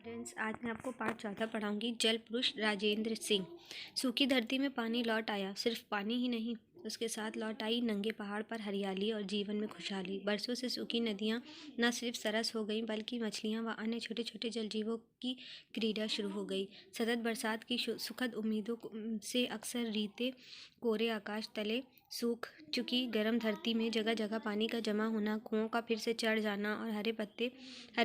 Friends, आज मैं आपको पाठ 14 पढ़ाऊंगी। जल पुरुष राजेंद्र सिंह। सूखी धरती में पानी लौट आया। सिर्फ पानी ही नहीं, उसके साथ लौट आई नंगे पहाड़ पर हरियाली और जीवन में खुशहाली। बरसों से सूखी नदियां न सिर्फ सरस हो गईं, बल्कि मछलियां व अन्य छोटे छोटे जल जीवों की क्रीड़ा शुरू हो गई। सतत बरसात की सुखद उम्मीदों से अक्सर रीते कोरे आकाश तले सूख चुकी गर्म धरती में जगह जगह पानी का जमा होना, कुओं का फिर से चढ़ जाना और हरे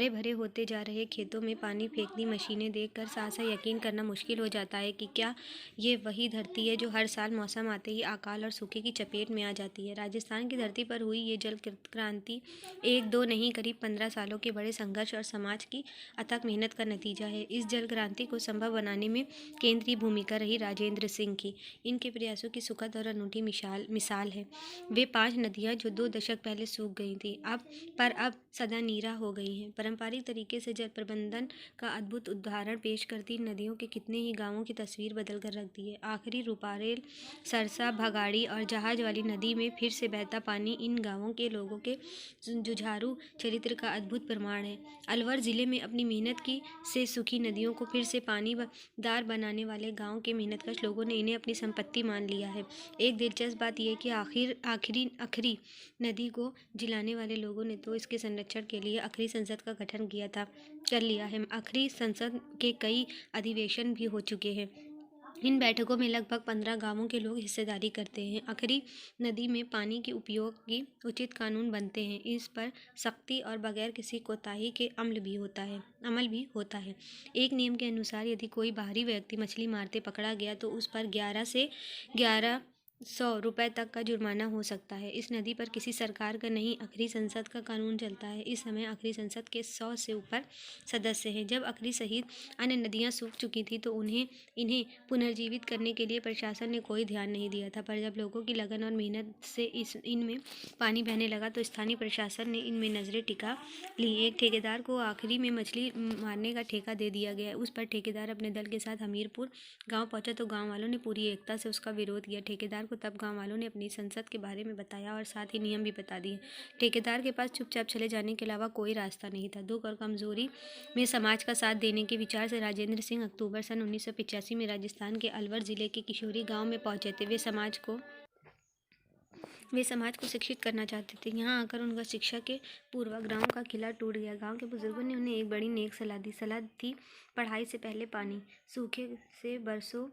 भरे होते जा रहे खेतों में पानी फेंकती मशीनें देखकर सहसा यकीन करना मुश्किल हो जाता है कि क्या ये वही धरती है जो हर साल मौसम आते ही अकाल और सूखे की चपेट में आ जाती है। राजस्थान की धरती पर हुई ये जल क्रांति एक दो नहीं, करीब 15 सालों के बड़े संघर्ष और समाज की अथक मेहनत का नतीजा है। इस जल क्रांति को संभव बनाने में केंद्रीय भूमिका रही राजेंद्र सिंह की। इनके प्रयासों की सुखद और अनूठी मिसाल है। वे 5 नदियां जो 2 दशक पहले सूख गई थी, अब सदा नीरा हो गई हैं। पारंपरिक तरीके से जल प्रबंधन का अद्भुत उदाहरण पेश करती नदियों के कितने ही गांवों की तस्वीर बदल कर रख दी है। आखिरी रूपारेल, सरसा, भगाड़ी और जहाज वाली नदी में फिर से बहता पानी इन गांवों के लोगों के जुझारू चरित्र का अद्भुत प्रमाण है। अलवर जिले में अपनी मेहनत की से सूखी नदियों को फिर से पानीदार बनाने वाले गांव के मेहनतकश लोगों ने इन्हें अपनी संपत्ति मान लिया है। एक दिलचस्प बात यह कि आखिरी नदी को जिलाने वाले लोगों ने तो इसके संरक्षण के लिए आखिरी संसद का गठन कर लिया है। आखिरी संसद के कई अधिवेशन भी हो चुके हैं। इन बैठकों में लगभग 15 गांवों के लोग हिस्सेदारी करते हैं। आखिरी नदी में पानी के उपयोग की उचित कानून बनते हैं। इस पर सख्ती और बगैर किसी कोताही के अमल भी होता है। एक नियम के अनुसार यदि कोई बाहरी व्यक्ति मछली मारते पकड़ा गया तो उस पर 1100 रुपए तक का जुर्माना हो सकता है। इस नदी पर किसी सरकार का नहीं, आखिरी संसद का कानून चलता है। इस समय आखिरी संसद के 100 से ऊपर सदस्य हैं। जब आखिरी सहित अन्य नदियां सूख चुकी थी तो इन्हें पुनर्जीवित करने के लिए प्रशासन ने कोई ध्यान नहीं दिया था। पर जब लोगों की लगन और मेहनत से इनमें पानी बहने लगा तो स्थानीय प्रशासन ने इनमें नजरें टिका ली। एक ठेकेदार को आखिरी में मछली मारने का ठेका दे दिया गया। उस पर ठेकेदार अपने दल के साथ हमीरपुर गाँव पहुंचा तो गाँव वालों ने पूरी एकता से उसका विरोध किया। ठेकेदार को तब गाँव वालों ने अपनी संसद के बारे में बताया और साथ ही नियम भी बता दिए। ठेकेदार के पास चुपचाप चले जाने के अलावा कोई रास्ता नहीं था। दुख और कमजोरी में समाज का साथ देने के विचार से राजेंद्र सिंह अक्टूबर सन 1985 में राजस्थान के अलवर जिले के किशोरी गांव में पहुंचे थे। वे समाज को शिक्षित करना चाहते थे। यहाँ आकर उनका शिक्षा के पूर्वाग्रहों का किला टूट गया। गांव के बुजुर्गों ने उन्हें एक बड़ी नेक सलाह थी, पढ़ाई से पहले पानी। सूखे से बरसों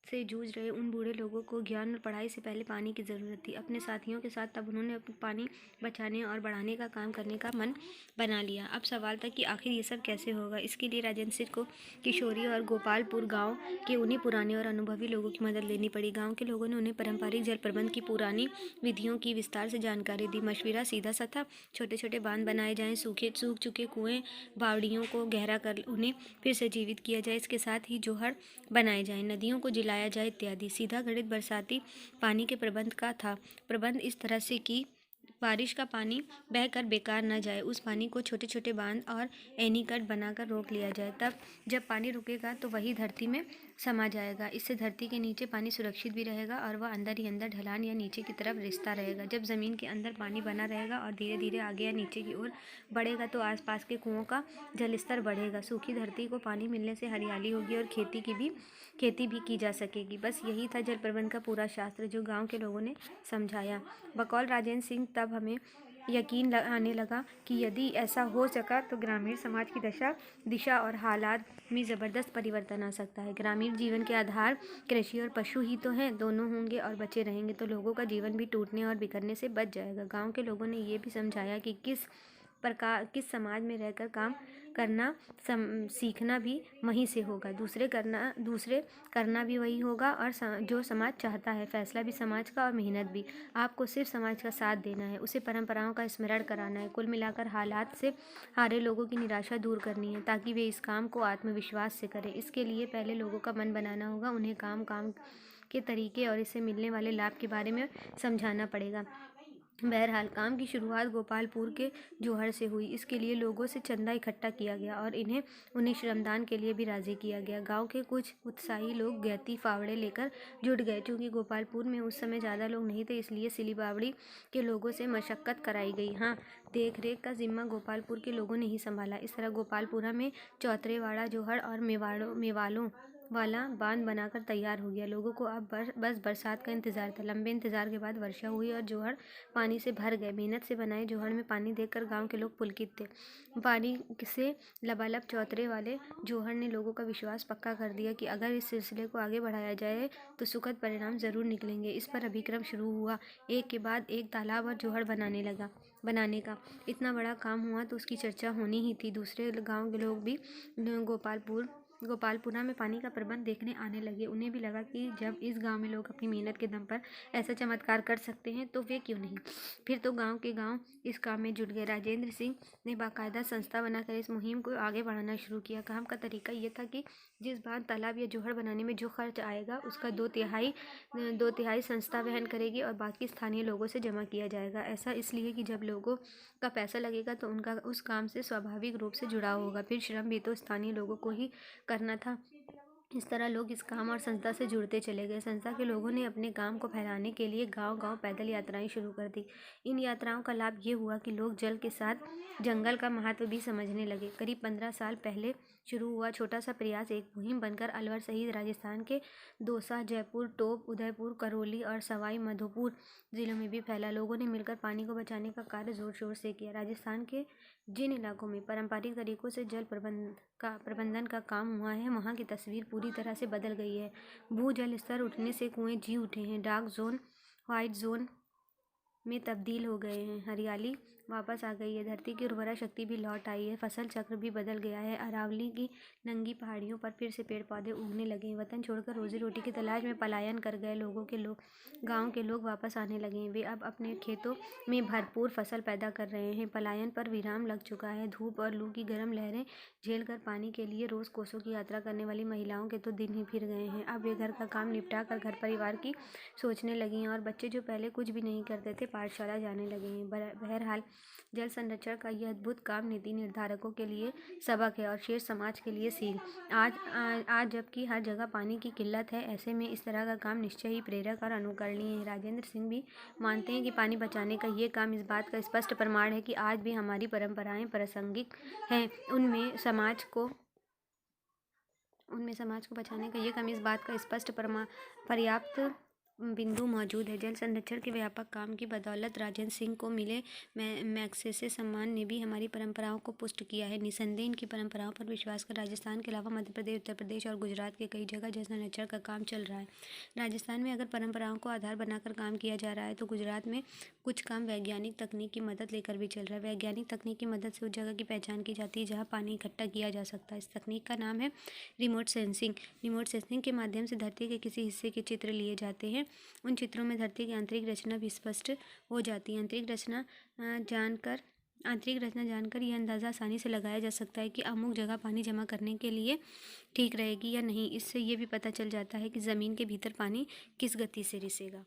से जूझ रहे उन बूढ़े लोगों को ज्ञान और पढ़ाई से पहले पानी की ज़रूरत थी। अपने साथियों के साथ तब उन्होंने पानी बचाने और बढ़ाने का काम करने का मन बना लिया। अब सवाल था कि आखिर ये सब कैसे होगा। इसके लिए राजेंद्र सिंह को किशोरी और गोपालपुर गांव के उन्हीं पुराने और अनुभवी लोगों की मदद लेनी पड़ी। गांव के लोगों ने उन्हें पारंपरिक जल प्रबंध की पुरानी विधियों की विस्तार से जानकारी दी। मशवरा सीधा सा था, छोटे छोटे बांध बनाए जाएं, सूख चुके कुएं बावड़ियों को गहरा कर उन्हें फिर से जीवित किया जाए। इसके साथ ही जोहड़ बनाए जाएं, नदियों को जिलाया जाए इत्यादि। सीधा गणित बरसाती पानी के प्रबंध का था। प्रबंध इस तरह से कि बारिश का पानी बहकर बेकार न जाए। उस पानी को छोटे छोटे बांध और एनीकट बनाकर रोक लिया जाए। तब जब पानी रुकेगा तो वही धरती में समा जाएगा। इससे धरती के नीचे पानी सुरक्षित भी रहेगा और वह अंदर ही अंदर ढलान या नीचे की तरफ रिसता रहेगा। जब ज़मीन के अंदर पानी बना रहेगा और धीरे धीरे आगे या नीचे की ओर बढ़ेगा तो आसपास के कुओं का जल स्तर बढ़ेगा। सूखी धरती को पानी मिलने से हरियाली होगी और खेती भी की जा सकेगी। बस यही था जल प्रबंध का पूरा शास्त्र, जो गांव के लोगों ने समझाया। बकौल राजेंद्र सिंह, तब हमें यकीन आने लगा कि यदि ऐसा हो सका तो ग्रामीण समाज की दिशा और हालात में ज़बरदस्त परिवर्तन आ सकता है। ग्रामीण जीवन के आधार कृषि और पशु ही तो हैं। दोनों होंगे और बचे रहेंगे तो लोगों का जीवन भी टूटने और बिखरने से बच जाएगा। गांव के लोगों ने ये भी समझाया कि किस समाज में रहकर काम करना सीखना भी वहीं से होगा। दूसरे करना भी वही होगा और जो समाज चाहता है। फैसला भी समाज का और मेहनत भी। आपको सिर्फ समाज का साथ देना है, उसे परंपराओं का स्मरण कराना है। कुल मिलाकर हालात से हारे लोगों की निराशा दूर करनी है ताकि वे इस काम को आत्मविश्वास से करें। इसके लिए पहले लोगों का मन बनाना होगा, उन्हें काम के तरीके और इससे मिलने वाले लाभ के बारे में समझाना पड़ेगा। बहरहाल काम की शुरुआत गोपालपुर के जोहड़ से हुई। इसके लिए लोगों से चंदा इकट्ठा किया गया और उन्हें श्रमदान के लिए भी राजी किया गया। गांव के कुछ उत्साही लोग गैती फावड़े लेकर जुट गए। चूंकि गोपालपुर में उस समय ज़्यादा लोग नहीं थे, इसलिए सिली बावड़ी के लोगों से मशक्कत कराई गई। हाँ, देख रेख का जिम्मा गोपालपुर के लोगों ने ही संभाला। इस तरह गोपालपुरा में चौतरेवाड़ा, जोहड़ और मेवालों वाला बांध बनाकर तैयार हो गया। लोगों को अब बस बरसात का इंतजार था। लंबे इंतजार के बाद वर्षा हुई और जोहड़ पानी से भर गए। मेहनत से बनाए जोहड़ में पानी देखकर गांव के लोग पुलकित थे। पानी से लबालब चौतरे वाले जोहड़ ने लोगों का विश्वास पक्का कर दिया कि अगर इस सिलसिले को आगे बढ़ाया जाए तो सुखद परिणाम जरूर निकलेंगे। इस पर अभिक्रम शुरू हुआ। एक के बाद एक तालाब और जोहड़ बनाने का इतना बड़ा काम हुआ तो उसकी चर्चा होनी ही थी। दूसरे गांव के लोग भी गोपालपुरा में पानी का प्रबंध देखने आने लगे। उन्हें भी लगा कि जब इस गांव में लोग अपनी मेहनत के दम पर ऐसा चमत्कार कर सकते हैं तो वे क्यों नहीं। फिर तो गांव के गांव इस काम में जुट गए। राजेंद्र सिंह ने बाकायदा संस्था बनाकर इस मुहिम को आगे बढ़ाना शुरू किया। काम का तरीका ये था कि जिस बांध, तालाब या जोहड़ बनाने में जो खर्च आएगा उसका दो तिहाई संस्था वहन करेगी और बाकी स्थानीय लोगों से जमा किया जाएगा। ऐसा इसलिए कि जब लोगों का पैसा लगेगा तो उनका उस काम से स्वाभाविक रूप से जुड़ाव होगा। फिर श्रम भी तो स्थानीय लोगों को ही करना था। इस तरह लोग इस काम और संस्था से जुड़ते चले गए। संस्था के लोगों ने अपने काम को फैलाने के लिए गांव-गांव पैदल यात्राएं शुरू कर दी। इन यात्राओं का लाभ ये हुआ कि लोग जल के साथ जंगल का महत्व भी समझने लगे। करीब 15 साल पहले शुरू हुआ छोटा सा प्रयास एक मुहिम बनकर अलवर सहित राजस्थान के दौसा, जयपुर, टोंक, उदयपुर, करौली और सवाई माधोपुर जिलों में भी फैला। लोगों ने मिलकर पानी को बचाने का कार्य जोर शोर से किया। राजस्थान के जिन इलाकों में पारंपरिक तरीकों से जल प्रबंधन का काम हुआ है, वहाँ की तस्वीर पूरी तरह से बदल गई है। भूजल स्तर उठने से कुएं जी उठे हैं। डार्क जोन व्हाइट जोन में तब्दील हो गए हैं। हरियाली वापस आ गई है। धरती की उर्वरा शक्ति भी लौट आई है। फसल चक्र भी बदल गया है। अरावली की नंगी पहाड़ियों पर फिर से पेड़ पौधे उगने लगे हैं। वतन छोड़कर रोजी रोटी की तलाश में पलायन कर गए गांव के लोग वापस आने लगे हैं। वे अब अपने खेतों में भरपूर फसल पैदा कर रहे हैं। पलायन पर विराम लग चुका है। धूप और लू की गर्म लहरें झेलकर पानी के लिए रोज कोसों की यात्रा करने वाली महिलाओं के तो दिन ही फिर गए हैं। अब वे घर का काम निपटा कर घर परिवार की सोचने लगी हैं और बच्चे जो पहले कुछ भी नहीं करते थे पाठशाला जाने लगे हैं। बहरहाल जल संरक्षण का यह अद्भुत काम नीति निर्धारकों के लिए सबक है और शेष समाज के लिए सीख। आज जबकि हर जगह पानी की किल्लत है, ऐसे में इस तरह का काम निश्चय ही प्रेरक और अनुकरणीय है। राजेंद्र सिंह भी मानते हैं कि पानी बचाने का ये काम इस बात का स्पष्ट प्रमाण है कि आज भी हमारी परंपराएं प्रासंगिक हैं। उनमें समाज को बचाने का ये काम इस बात का स्पष्ट पर्याप्त बिंदु मौजूद है। जल संरक्षण के व्यापक काम की बदौलत राजेंद्र सिंह को मिले मैग्सेसे सम्मान ने भी हमारी परंपराओं को पुष्ट किया है। निसंदेह इनकी परंपराओं पर विश्वास कर राजस्थान के अलावा मध्य प्रदेश, उत्तर प्रदेश और गुजरात के कई जगह जल संरक्षण का काम चल रहा है। राजस्थान में अगर परंपराओं को आधार बनाकर काम किया जा रहा है तो गुजरात में कुछ काम वैज्ञानिक तकनीक की मदद लेकर भी चल रहा है। वैज्ञानिक तकनीक की मदद से उस जगह की पहचान की जाती है जहाँ पानी इकट्ठा किया जा सकता है। इस तकनीक का नाम है रिमोट सेंसिंग। रिमोट सेंसिंग के माध्यम से धरती के किसी हिस्से के चित्र लिए जाते हैं। उन चित्रों में धरती की आंतरिक रचना भी स्पष्ट हो जाती है। आंतरिक रचना जानकर यह अंदाज़ा आसानी से लगाया जा सकता है कि अमुक जगह पानी जमा करने के लिए ठीक रहेगी या नहीं। इससे ये भी पता चल जाता है कि ज़मीन के भीतर पानी किस गति से रिसेगा।